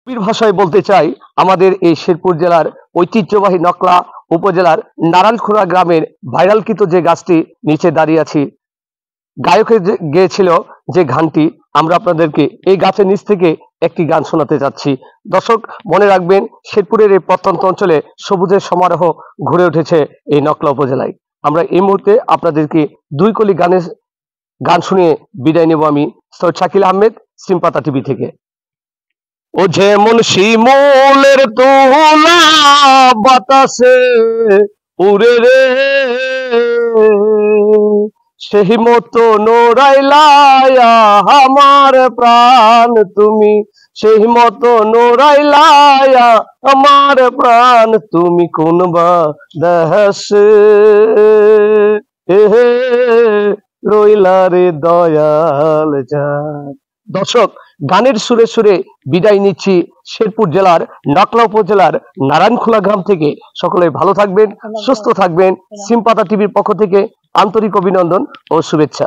কবির ভাষায় বলতে চাই, আমাদের এই শেরপুর জেলার ঐতিহ্যবাহী নকলা উপজেলার নারায়ণখোলা গ্রামের ভাইরালকৃত যে গাছটি নিচে দাঁড়িয়ে আছি, গায়কের গেয়েছিল যে গানটি, আমরা আপনাদেরকে এই গাছের নিচ থেকে একটি গান শোনাতে যাচ্ছি। দর্শক মনে রাখবেন, শেরপুরের এই প্রত্যন্ত অঞ্চলে সবুজের সমারোহ ঘুরে উঠেছে এই নকলা উপজেলায়। আমরা এই মুহূর্তে আপনাদেরকে দুই কলি গান শুনিয়ে বিদায় নেব। আমি সৈয়দ শাকিল আহমেদ, সিমপাতা টিভি থেকে। ও যেমন শিমুলের তোলা বাতাসে উড়ে রে, সেই মতো নোরাইলায়া আমার প্রাণ তুমি, সেই মতো নোরাইলায়া আমার প্রাণ তুমি, কোন বা দেশে রইলা রে দয়াল জান। দর্শক, গানের সুরে সুরে বিদায় নিচ্ছি শেরপুর জেলার নকলা উপজেলার নারায়ণখোলা গ্রাম থেকে। সকলে ভালো থাকবেন, সুস্থ থাকবেন। সিমপাতা টিভির পক্ষ থেকে আন্তরিক অভিনন্দন ও শুভেচ্ছা।